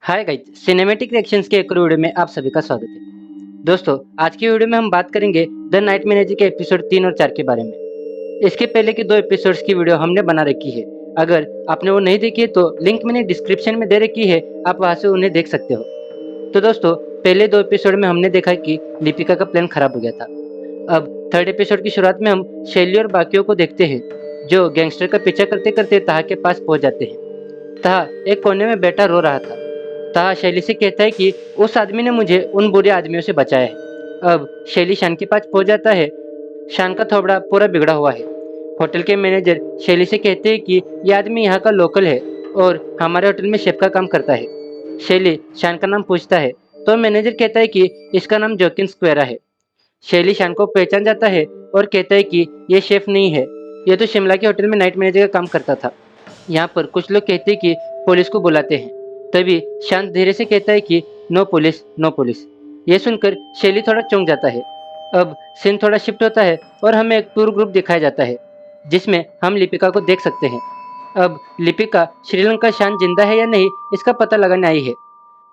Hi guys, cinematic reactions के एक और वीडियो में आप सभी का स्वागत है। दोस्तों, आज की वीडियो में हम बात करेंगे द नाइट मैनेजर के एपिसोड 3 और 4 के बारे में। इसके पहले के 2 एपिसोड्स की वीडियो हमने बना रखी है। अगर आपने वो नहीं देखी है तो लिंक मैंने डिस्क्रिप्शन में दे रखी है, आप वहाँ से उन्हें देख सकते हो। तो दोस्तों, पहले 2 एपिसोड में हमने देखा कि दीपिका का प्लान खराब हो गया था। अब थर्ड एपिसोड की शुरुआत में हम शैली और बाकियों को देखते हैं, जो गैंगस्टर का पीछा करते करते ताहा के पास पहुंच जाते हैं। ताहा एक कोने में बैठा रो रहा था। ताहा शैली से कहता है कि उस आदमी ने मुझे उन बुरे आदमियों से बचाया है। अब शैली शान के पास पहुंच जाता है। शान का थोबड़ा पूरा बिगड़ा हुआ है। होटल के मैनेजर शैली से कहते हैं कि यह आदमी यहाँ का लोकल है और हमारे होटल में शेफ का काम करता है। शैली शान का नाम पूछता है तो मैनेजर कहता है कि इसका नाम जोकिन स्क्वेरा है। शैली शान को पहचान जाता है और कहता है कि यह शेफ नहीं है, यह तो शिमला के होटल में नाइट मैनेजर का काम करता था। यहाँ पर कुछ लोग कहते हैं कि पुलिस को बुलाते हैं। तभी शांत धीरे से कहता है कि नो पुलिस, नो पुलिस। ये सुनकर शैली थोड़ा चौंक जाता है। अब सीन थोड़ा शिफ्ट होता है और हमें एक टूर ग्रुप दिखाया जाता है, जिसमें हम लिपिका को देख सकते हैं। अब लिपिका श्रीलंका शांत जिंदा है या नहीं, इसका पता लगाने आई है।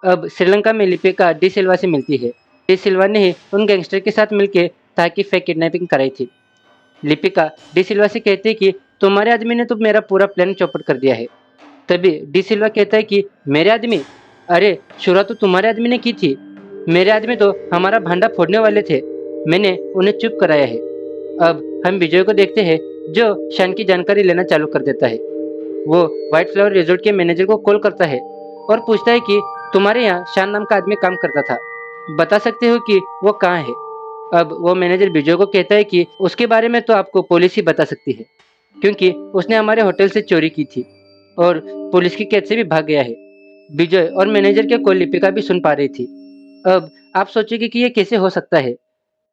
अब श्रीलंका में लिपिका डी सिल्वा से मिलती है। डी सिल्वा ने ही उन गैंगस्टर के साथ मिलकर ताकि फेक किडनैपिंग कराई थी। लिपिका डी सिल्वा से कहती है कि तुम्हारे आदमी ने तो मेरा पूरा प्लान चौपट कर दिया है। तभी डी सिल्वा कहता है कि मेरे आदमी, अरे शुरुआत तो तुम्हारे आदमी ने की थी। मेरे आदमी तो हमारा भांडा फोड़ने वाले थे, मैंने उन्हें चुप कराया है। अब हम विजय को देखते हैं, जो शान की जानकारी लेना चालू कर देता है। वो व्हाइट फ्लावर रिजॉर्ट के मैनेजर को कॉल करता है और पूछता है कि तुम्हारे यहाँ शान नाम का आदमी काम करता था, बता सकते हो कि वो कहाँ है। अब वो मैनेजर विजय को कहता है कि उसके बारे में तो आपको पुलिस ही बता सकती है, क्योंकि उसने हमारे होटल से चोरी की थी और पुलिस की कैद से भी भाग गया है। विजय और मैनेजर के कॉल लिपिका भी सुन पा रही थी। अब आप सोचेंगे कि ये कैसे हो सकता है।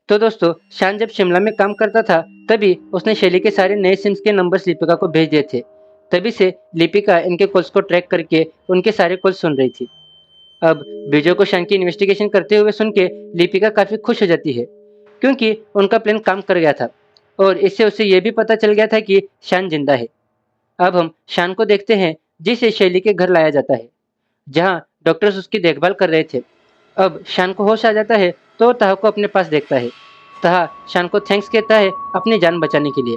तो दोस्तों, शान जब शिमला में काम करता था तभी उसने शैली के सारे नए सिम्स के नंबर्स लिपिका को भेज दिए थे। तभी से लिपिका इनके कॉल्स को ट्रैक करके उनके सारे कॉल सुन रही थी। अब विजय को शान की इन्वेस्टिगेशन करते हुए सुन के लिपिका काफी खुश हो जाती है, क्योंकि उनका प्लान काम कर गया था और इससे उसे यह भी पता चल गया था कि शान जिंदा है। अब हम शान को देखते हैं, जिसे शैली के घर लाया जाता है, जहां डॉक्टर्स उसकी देखभाल कर रहे थे। अब शान को होश आ जाता है तो ताहा को अपने पास देखता है। ताहा शान को थैंक्स कहता है अपनी जान बचाने के लिए।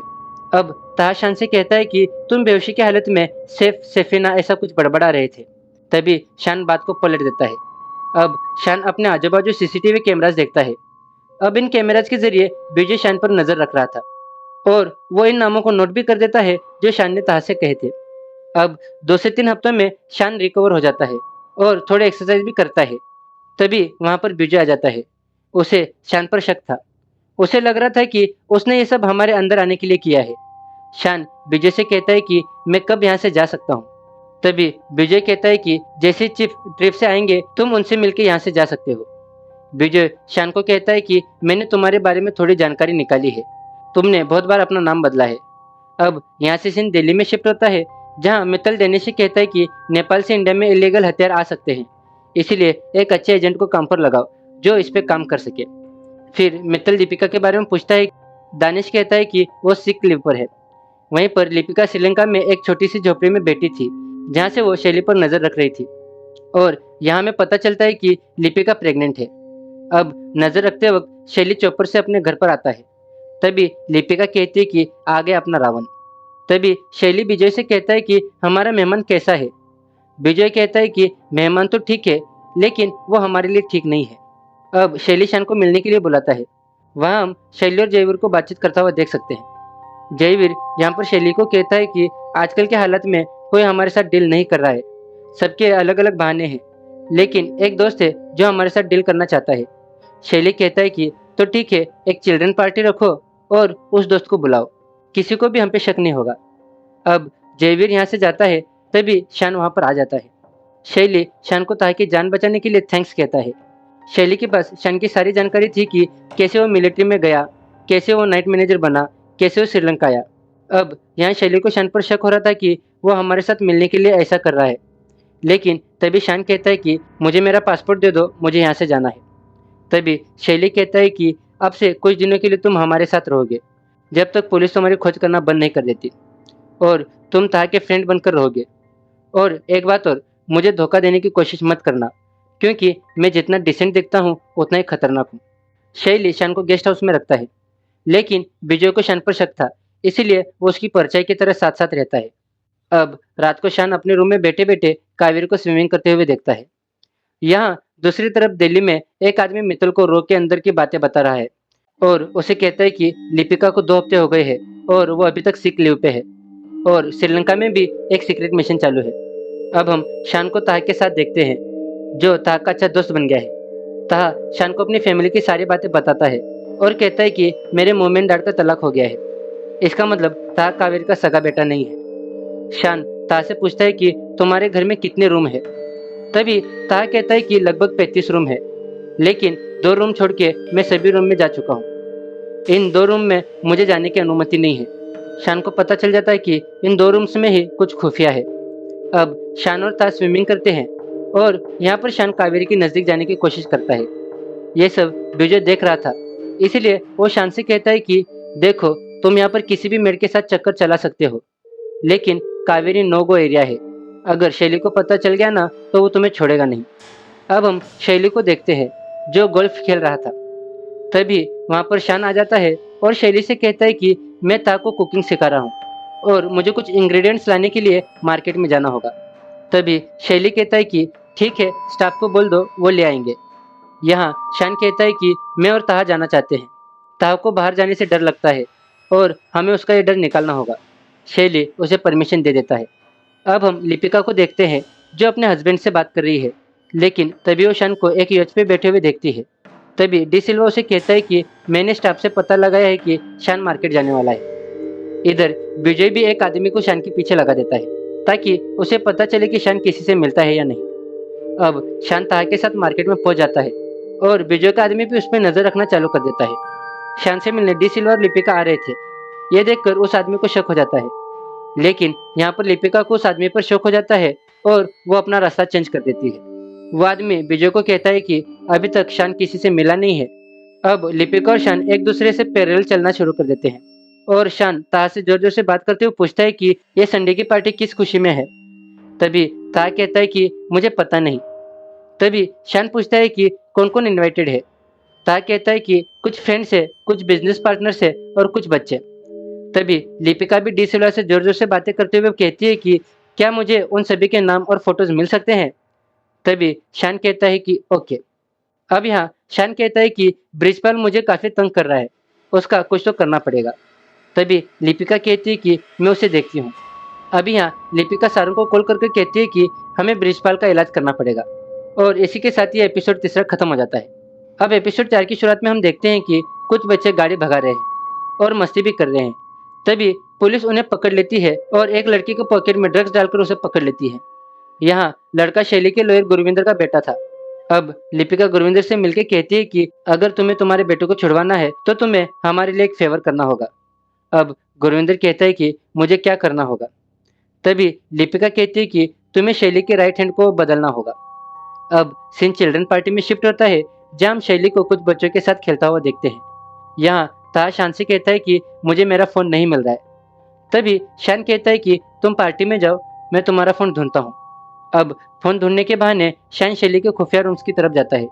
अब ताहा शान से कहता है कि तुम बेहोशी की हालत में सेफिना ऐसा कुछ बड़बड़ा रहे थे। तभी शान बात को पलट देता है। अब शान अपने आजू बाजू सीसीटीवी कैमरास देखता है। अब इन कैमरास के जरिए विजय शान पर नजर रख रहा था और वो इन नामों को नोट भी कर देता है जो शान ने ताहा से कहे थे। अब 2 से 3 हफ्तों में शान रिकवर हो जाता है और थोड़े एक्सरसाइज भी करता है। तभी वहां पर विजय आ जाता है। उसे शान पर शक था। उसे लग रहा था कि उसने ये सब हमारे अंदर आने के लिए किया है। शान विजय से कहता है कि मैं कब यहाँ से जा सकता हूँ। तभी विजय कहता है कि जैसे चीफ ट्रिप से आएंगे तुम उनसे मिलकर यहाँ से जा सकते हो। विजय शान को कहता है कि मैंने तुम्हारे बारे में थोड़ी जानकारी निकाली है, तुमने बहुत बार अपना नाम बदला है। अब यहाँ से सीन दिल्ली में शिफ्ट होता है, जहाँ मित्तल डेनिश से कहता है कि नेपाल से इंडिया में इलीगल हथियार आ सकते हैं, इसीलिए एक अच्छे एजेंट को काम पर लगाओ जो इस पे काम कर सके। फिर मित्तल दीपिका के बारे में पूछता है। दानिश कहता है कि वो सिक लीव पर है। वहीं पर लिपिका श्रीलंका में एक छोटी सी झोपड़ी में बैठी थी, जहाँ से वो शैली पर नजर रख रही थी और यहाँ हमें पता चलता है कि लिपिका प्रेग्नेंट है। अब नजर रखते वक्त शैली चौपर से अपने घर पर आता है। तभी लिपिका कहती है कि आ गया अपना रावण। तभी शैली विजय से कहता है कि हमारा मेहमान कैसा है। विजय कहता है कि मेहमान तो ठीक है, लेकिन वो हमारे लिए ठीक नहीं है। अब शैली शान को मिलने के लिए बुलाता है। वहाँ हम शैली और जयवीर को बातचीत करता हुआ देख सकते हैं। जयवीर यहाँ पर शैली को कहता है कि आजकल के हालत में कोई हमारे साथ डील नहीं कर रहा है, सबके अलग अलग बहाने हैं, लेकिन एक दोस्त है जो हमारे साथ डील करना चाहता है। शैली कहता है कि तो ठीक है, एक चिल्ड्रन पार्टी रखो और उस दोस्त को बुलाओ, किसी को भी हम पे शक नहीं होगा। अब जयवीर यहाँ से जाता है, तभी शान वहाँ पर आ जाता है। शैली शान को ताहा की जान बचाने के लिए थैंक्स कहता है। शैली के पास शान की सारी जानकारी थी कि कैसे वो मिलिट्री में गया, कैसे वो नाइट मैनेजर बना, कैसे वो श्रीलंका आया। अब यहाँ शैली को शान पर शक हो रहा था कि वो हमारे साथ मिलने के लिए ऐसा कर रहा है, लेकिन तभी शान कहता है कि मुझे मेरा पासपोर्ट दे दो, मुझे यहाँ से जाना है। तभी शैली कहता है कि अब से कुछ दिनों के लिए तुम हमारे साथ रहोगे, जब तक पुलिस तुम्हारी खोज करना बंद नहीं कर देती, और तुम ताहा के फ्रेंड बनकर रहोगे। और एक बात और, मुझे धोखा देने की कोशिश मत करना, क्योंकि मैं जितना डिसेंट दिखता हूँ उतना ही खतरनाक हूँ। शैली शान को गेस्ट हाउस में रखता है, लेकिन विजय को शान पर शक था, इसीलिए वो उसकी परछाई की तरह साथ साथ रहता है। अब रात को शान अपने रूम में बैठे बैठे कावेरी को स्विमिंग करते हुए देखता है। यहाँ दूसरी तरफ दिल्ली में एक आदमी मित्तल को रो के अंदर की बातें बता रहा है और उसे कहता है कि लिपिका को 2 हफ्ते हो गए हैं और वो अभी तक सिक लीव पे है और श्रीलंका में भी एक सीक्रेट मिशन चालू है। अब हम शान को ताह के साथ देखते हैं, जो ताह का अच्छा दोस्त बन गया है। ताह शान को अपनी फैमिली की सारी बातें बताता है और कहता है कि मेरे मॉम एंड डैड का तलाक हो गया है। इसका मतलब ताह कावेरी का सगा बेटा नहीं है। शान ताह से पूछता है कि तुम्हारे घर में कितने रूम है। तभी ताह कहता है कि लगभग 35 रूम है, लेकिन 2 रूम छोड़ के मैं सभी रूम में जा चुका हूँ। इन 2 रूम में मुझे जाने की अनुमति नहीं है। शान को पता चल जाता है कि इन 2 रूम्स में ही कुछ खुफिया है। अब शान और ताह स्विमिंग करते हैं और यहाँ पर शान कावेरी के नजदीक जाने की कोशिश करता है। ये सब विजय देख रहा था, इसीलिए वो शान से कहता है कि देखो, तुम यहाँ पर किसी भी मेड के साथ चक्कर चला सकते हो, लेकिन कावेरी नो गो एरिया है। अगर शैली को पता चल गया ना तो वो तुम्हें छोड़ेगा नहीं। अब हम शैली को देखते हैं, जो गोल्फ खेल रहा था। तभी वहाँ पर शान आ जाता है और शैली से कहता है कि मैं ताह को कुकिंग सिखा रहा हूँ और मुझे कुछ इंग्रेडिएंट्स लाने के लिए मार्केट में जाना होगा। तभी शैली कहता है कि ठीक है, स्टाफ को बोल दो, वो ले आएंगे। यहाँ शान कहता है कि मैं और ताह जाना चाहते हैं। ताह को बाहर जाने से डर लगता है और हमें उसका ये डर निकालना होगा। शैली उसे परमिशन दे देता है। अब हम लिपिका को देखते हैं, जो अपने हस्बैंड से बात कर रही है, लेकिन तभी वो शान को एक यच पे बैठे हुए देखती है। तभी डी सिल्वा उसे कहता है कि मैंने स्टाफ से पता लगाया है कि शान मार्केट जाने वाला है। इधर विजय भी एक आदमी को शान के पीछे लगा देता है, ताकि उसे पता चले कि शान किसी से मिलता है या नहीं। अब शान ताह के साथ मार्केट में पहुंच जाता है और विजय का आदमी भी उस पर नजर रखना चालू कर देता है। शान से मिलने डी सिल्वा और लिपिका आ रहे थे। ये देखकर उस आदमी को शक हो जाता है, लेकिन यहाँ पर लिपिका को उस आदमी पर शक हो जाता है और वो अपना रास्ता चेंज कर देती है। वो आदमी विजय को कहता है कि अभी तक शान किसी से मिला नहीं है। अब लिपिका और शान एक दूसरे से पैरेलल चलना शुरू कर देते हैं और शान ताह से जोर जोर से बात करते हुए पूछता है कि ये संडे की पार्टी किस खुशी में है। तभी ताह कहता है कि मुझे पता नहीं। तभी शान पूछता है कि कौन कौन इन्वाइटेड है। ताह कहता है कि कुछ फ्रेंड्स है, कुछ बिजनेस पार्टनर्स है और कुछ बच्चे। तभी लिपिका भी डी सिल्वा से जोर जोर से बातें करते हुए कहती है कि क्या मुझे उन सभी के नाम और फोटोज मिल सकते हैं। तभी शान कहता है कि ओके। अब यहाँ शान कहता है कि ब्रिजपाल मुझे काफी तंग कर रहा है, उसका कुछ तो करना पड़ेगा। तभी लिपिका कहती है कि मैं उसे देखती हूँ। अब यहाँ लिपिका सारू को कॉल करके कहती है कि हमें ब्रिजपाल का इलाज करना पड़ेगा और इसी के साथ ये एपिसोड 3 खत्म हो जाता है। अब एपिसोड 4 की शुरुआत में हम देखते हैं कि कुछ बच्चे गाड़ी भगा रहे हैं और मस्ती भी कर रहे हैं। तभी पुलिस उन्हें पकड़ लेती है और एक लड़की को पॉकेट में ड्रग्स डालकर उसे पकड़ लेती है। यहाँ लड़का शैली के लॉयर गुरविंदर का बेटा था। अब लिपिका गुरविंदर से मिलकर कहती है कि अगर तुम्हें तुम्हारे बेटे को छुड़वाना है तो तुम्हें हमारे लिए एक फेवर करना होगा। अब गुरविंदर कहता है कि मुझे क्या करना होगा। तभी लिपिका कहती है कि तुम्हें शैली के राइट हैंड को बदलना होगा। अब सीन चिल्ड्रन पार्टी में शिफ्ट होता है, जहाँ हम शैली को कुछ बच्चों के साथ खेलता हुआ देखते हैं। यहाँ ताह शान से कहता है कि मुझे मेरा फोन नहीं मिल रहा है। तभी शान कहता है कि तुम पार्टी में जाओ, मैं तुम्हारा फोन ढूंढता हूँ। अब फोन ढूंढने के बहाने शान शैली के खुफिया रूम्स की तरफ जाता है।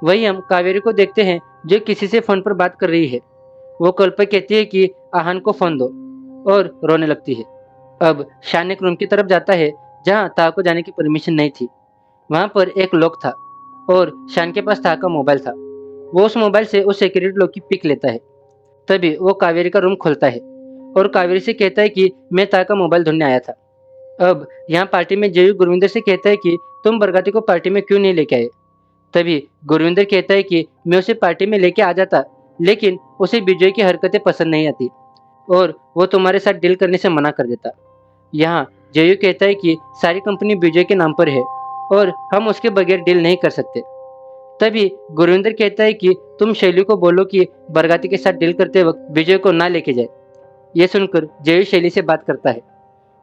वही हम कावेरी को देखते हैं, जो किसी से फोन पर बात कर रही है। वो कॉल पर कहती है कि आहान को फोन दो और रोने लगती है। अब शान एक रूम की तरफ जाता है, जहाँ ताह को जाने की परमिशन नहीं थी। वहाँ पर एक लॉक था और शान के पास ताह का मोबाइल था। वो उस मोबाइल से उस सिक्योरिटी लॉक की पिक लेता है। तभी वो कावेरी का रूम खोलता है और कावेरी से कहता है कि मैं ताह का मोबाइल ढूंढने आया था। अब यहाँ पार्टी में जयू गुरविंदर से कहता है कि तुम बरगाती को पार्टी में क्यों नहीं लेके आए। तभी गुरविंदर कहता है कि मैं उसे पार्टी में लेके आ जाता, लेकिन उसे विजय की हरकतें पसंद नहीं आती और वो तुम्हारे साथ डील करने से मना कर देता। यहाँ जयू कहता है कि सारी कंपनी विजय के नाम पर है और हम उसके बगैर डील नहीं कर सकते। तभी गुरविंदर कहता है कि तुम शैली को बोलो कि बरगाती के साथ डील करते वक्त विजय को ना लेके जाए। ये सुनकर जयू शैली से बात करता है।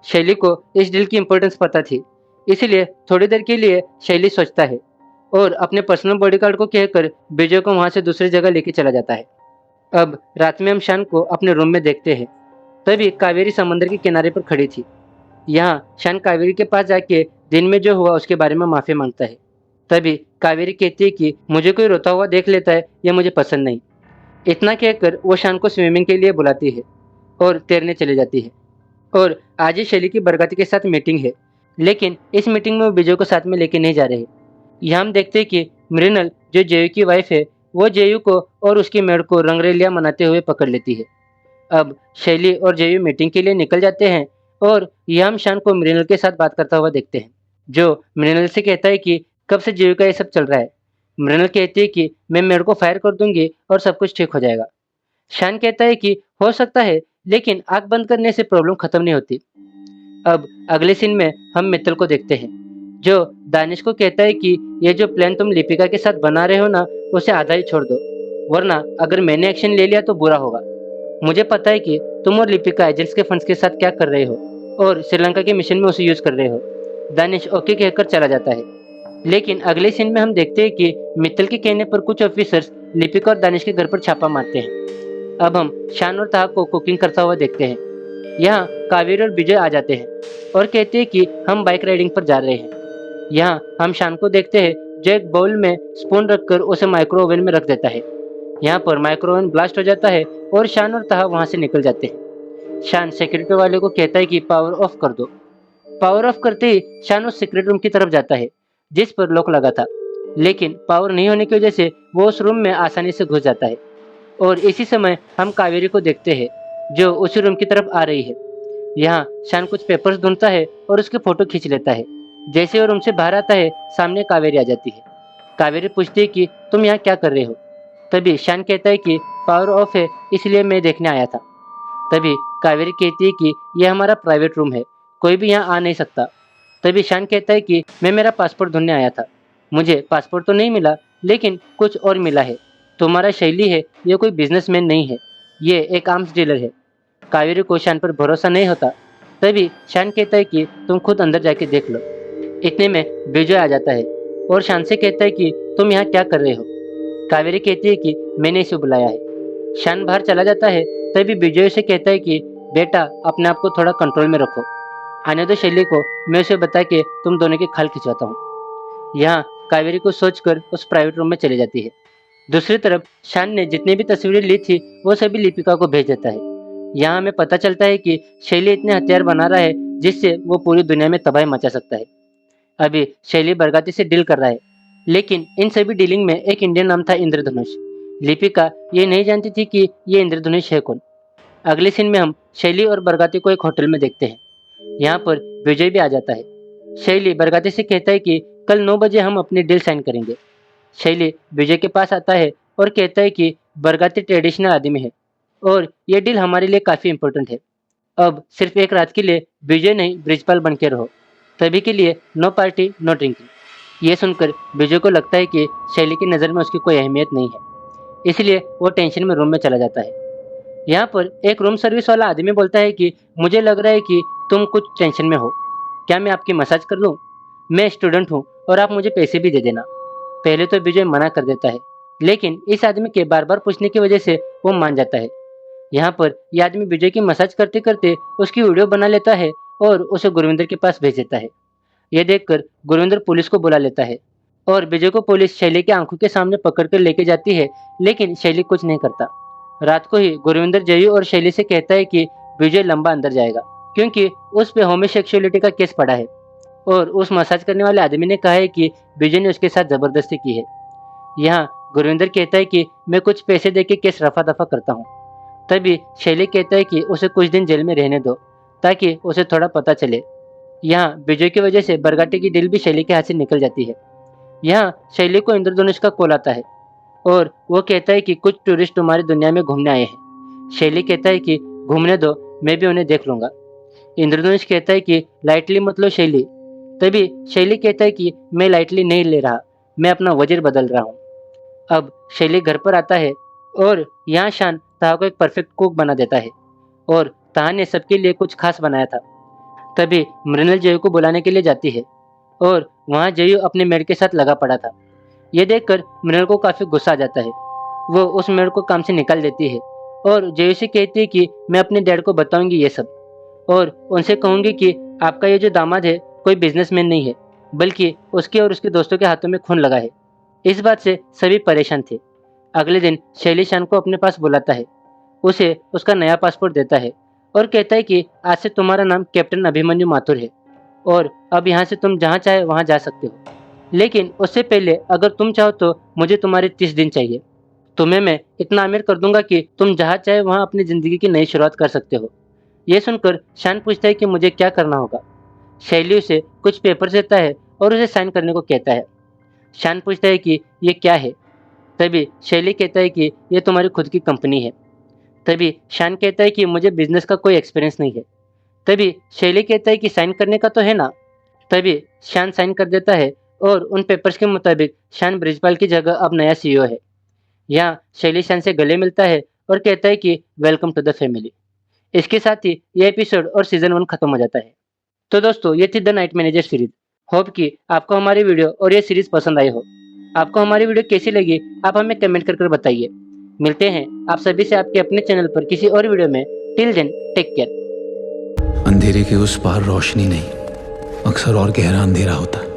शैली को इस डील की इंपॉर्टेंस पता थी, इसीलिए थोड़ी देर के लिए शैली सोचता है और अपने पर्सनल बॉडीगार्ड को कहकर विजय को वहां से दूसरी जगह लेके चला जाता है। अब रात में हम शान को अपने रूम में देखते हैं। तभी कावेरी समंदर के किनारे पर खड़ी थी। यहाँ शान कावेरी के पास जाके दिन में जो हुआ उसके बारे में माफ़ी मांगता है। तभी कावेरी कहती है कि मुझे कोई रोता हुआ देख लेता है, यह मुझे पसंद नहीं। इतना कहकर वो शान को स्विमिंग के लिए बुलाती है और तैरने चली जाती है। और आज ही शैली की बरगति के साथ मीटिंग है, लेकिन इस मीटिंग में वो विजय को साथ में लेके नहीं जा रहे। यहाँ हम देखते हैं कि मृणाल जो जेयू की वाइफ है, वो जेयू को और उसकी मेड को रंगरेलिया मनाते हुए पकड़ लेती है। अब शैली और जेयू मीटिंग के लिए निकल जाते हैं और यहाँ हम शान को मृणाल के साथ बात करता हुआ देखते हैं, जो मृणाल से कहता है कि कब से जेयू का ये सब चल रहा है। मृणाल कहती है कि मैं मेड को फायर कर दूंगी और सब कुछ ठीक हो जाएगा। शान कहता है कि हो सकता है, लेकिन आंख बंद करने से प्रॉब्लम खत्म नहीं होती। अब अगले सीन में हम मित्तल को देखते हैं, जो दानिश को कहता है कि ये जो प्लान तुम लिपिका के साथ बना रहे हो ना, उसे आधा ही छोड़ दो, वरना अगर मैंने एक्शन ले लिया तो बुरा होगा। मुझे पता है कि तुम और लिपिका एजेंट्स के फंड्स के साथ क्या कर रहे हो और श्रीलंका के मिशन में उसे यूज कर रहे हो। दानिश ओके कहकर चला जाता है। लेकिन अगले सीन में हम देखते हैं कि मित्तल के कहने पर कुछ ऑफिसर्स लिपिका और दानिश के घर पर छापा मारते हैं। अब हम शान और ताहा को कुकिंग करता हुआ देखते हैं। यहाँ कावेरी और विजय आ जाते हैं और कहते हैं कि हम बाइक राइडिंग पर जा रहे हैं। यहाँ हम शान को देखते हैं, जो एक बाउल में स्पून रखकर उसे माइक्रो ओवन में रख देता है। यहाँ पर माइक्रो ओवन ब्लास्ट हो जाता है और शान और ताहा वहाँ से निकल जाते हैं। शान सिक्योरिटी वाले को कहता है कि पावर ऑफ कर दो। पावर ऑफ करते ही शान उस सीक्रेट रूम की तरफ जाता है जिस पर लॉक लगा था, लेकिन पावर नहीं होने की वजह से वो उस रूम में आसानी से घुस जाता है। और इसी समय हम कावेरी को देखते हैं, जो उसी रूम की तरफ आ रही है। यहाँ शान कुछ पेपर्स ढूंढता है और उसके फोटो खींच लेता है। जैसे वो रूम से बाहर आता है, सामने कावेरी आ जाती है। कावेरी पूछती है कि तुम यहाँ क्या कर रहे हो। तभी शान कहता है कि पावर ऑफ है, इसलिए मैं देखने आया था। तभी कावेरी कहती है कि यह हमारा प्राइवेट रूम है, कोई भी यहाँ आ नहीं सकता। तभी शान कहता है कि मैं मेरा पासपोर्ट ढूंढने आया था, मुझे पासपोर्ट तो नहीं मिला, लेकिन कुछ और मिला है। तुम्हारा शैली है, ये कोई बिजनेसमैन नहीं है, ये एक आर्म्स डीलर है। कावेरी को शान पर भरोसा नहीं होता। तभी शान कहता है कि तुम खुद अंदर जाके देख लो। इतने में विजय आ जाता है और शान से कहता है कि तुम यहाँ क्या कर रहे हो। कावेरी कहती है कि मैंने इसे बुलाया है। शान बाहर चला जाता है। तभी विजय से कहता है कि बेटा, अपने आप को थोड़ा कंट्रोल में रखो, आने दो शैली को, मैं उसे बता के तुम दोनों की खाल खिंचवाता हूँ। यहाँ कावेरी को सोचकर उस प्राइवेट रूम में चली जाती है। दूसरी तरफ शान ने जितनी भी तस्वीरें ली थी वो सभी लिपिका को भेज देता है। यहाँ हमें पता चलता है कि शैली इतने हथियार बना रहा है जिससे वो पूरी दुनिया में तबाही मचा सकता है। अभी शैली बरगाती से डील कर रहा है, लेकिन इन सभी डीलिंग में एक इंडियन नाम था इंद्रधनुष। लिपिका ये नहीं जानती थी कि ये इंद्रधनुष है कौन। अगले सीन में हम शैली और बरगाती को एक होटल में देखते हैं। यहाँ पर विजय भी आ जाता है। शैली बरगाती से कहता है कि कल 9 बजे हम अपनी डील साइन करेंगे। शैली विजय के पास आता है और कहता है कि बरगाती ट्रेडिशनल आदमी है और ये डील हमारे लिए काफ़ी इम्पोर्टेंट है। अब सिर्फ एक रात के लिए विजय नहीं, ब्रिजपाल बन के रहो। तभी के लिए नो पार्टी नो ड्रिंकिंग। ये सुनकर विजय को लगता है कि शैली की नज़र में उसकी कोई अहमियत नहीं है, इसलिए वो टेंशन में रूम में चला जाता है। यहाँ पर एक रूम सर्विस वाला आदमी बोलता है कि मुझे लग रहा है कि तुम कुछ टेंशन में हो, क्या मैं आपकी मसाज कर लूँ? मैं स्टूडेंट हूँ और आप मुझे पैसे भी दे देना। पहले तो विजय मना कर देता है, लेकिन इस आदमी के बार बार पूछने की वजह से वो मान जाता है। यहाँ पर यह आदमी विजय की मसाज करते करते उसकी वीडियो बना लेता है और उसे गुरविंदर के पास भेज देता है। यह देखकर गुरविंदर पुलिस को बुला लेता है और विजय को पुलिस शैली की आंखों के सामने पकड़कर लेके जाती है, लेकिन शैली कुछ नहीं करता। रात को ही गुरविंदर जयू और शैली से कहता है कि विजय लंबा अंदर जाएगा, क्योंकि उस पे होमोसेक्सुअलिटी का केस पड़ा है और उस मसाज करने वाले आदमी ने कहा है कि विजय ने उसके साथ जबरदस्ती की है। यहाँ गुरविंदर कहता है कि मैं कुछ पैसे देके केस रफा दफा करता हूँ। तभी शैली कहता है कि उसे कुछ दिन जेल में रहने दो ताकि उसे थोड़ा पता चले। यहाँ विजय की वजह से बरगाटी की डील भी शैली के हाथ से निकल जाती है। यहाँ शैली को इंद्रधनुष का कॉल आता है और वो कहता है कि कुछ टूरिस्ट तुम्हारी दुनिया में घूमने आए हैं। शैली कहता है कि घूमने दो, मैं भी उन्हें देख लूंगा। इंद्रधनुष कहता है कि लाइटली मत लो शैली। तभी शैली कहता है कि मैं लाइटली नहीं ले रहा, मैं अपना वजीर बदल रहा हूँ। अब शैली घर पर आता है और यहाँ शान ताहा को एक परफेक्ट कुक बना देता है और ताहा ने सबके लिए कुछ खास बनाया था। तभी मृणाल जयू को बुलाने के लिए जाती है और वहाँ जयू अपने मेड के साथ लगा पड़ा था। ये देखकर मृणाल को काफी गुस्सा आ जाता है। वो उस मेड को काम से निकाल देती है और जयू से कहती है कि मैं अपने डैड को बताऊंगी ये सब। और उनसे कहूंगी कि आपका ये जो दामाद है कोई बिजनेसमैन नहीं है, बल्कि उसके और उसके दोस्तों के हाथों में खून लगा है। इस बात से सभी परेशान थे। अगले दिन शैली शान को अपने पास बुलाता है, उसे उसका नया पासपोर्ट देता है और कहता है कि आज से तुम्हारा नाम कैप्टन अभिमन्यु माथुर है और अब यहाँ से तुम जहाँ चाहे वहाँ जा सकते हो। लेकिन उससे पहले अगर तुम चाहो तो मुझे तुम्हारे 30 दिन चाहिए। तुम्हें मैं इतना अमीर कर दूंगा कि तुम जहाँ चाहे वहाँ अपनी जिंदगी की नई शुरुआत कर सकते हो। यह सुनकर शान पूछता है कि मुझे क्या करना होगा। शैली उसे कुछ पेपर देता है और उसे साइन करने को कहता है। शान पूछता है कि ये क्या है। तभी शैली कहता है कि ये तुम्हारी खुद की कंपनी है। तभी शान कहता है कि मुझे बिजनेस का कोई एक्सपीरियंस नहीं है। तभी शैली कहता है कि साइन करने का तो है ना। तभी शान साइन कर देता है और उन पेपर्स के मुताबिक शान ब्रिजपाल की जगह अब नया सीईओ है। यहाँ शैली शान से गले मिलता है और कहता है कि वेलकम टू द फैमिली। इसके साथ ही ये एपिसोड और सीजन 1 खत्म हो जाता है। तो दोस्तों ये थी the night manager series. Hope कि आपको हमारी वीडियो और ये सीरीज पसंद आई हो। आपको हमारी वीडियो कैसी लगी आप हमें कमेंट कर बताइए। मिलते हैं आप सभी से आपके अपने चैनल पर किसी और वीडियो में। Till then take care. अंधेरे के उस पार रोशनी नहीं, अक्सर और गहरा अंधेरा होता है।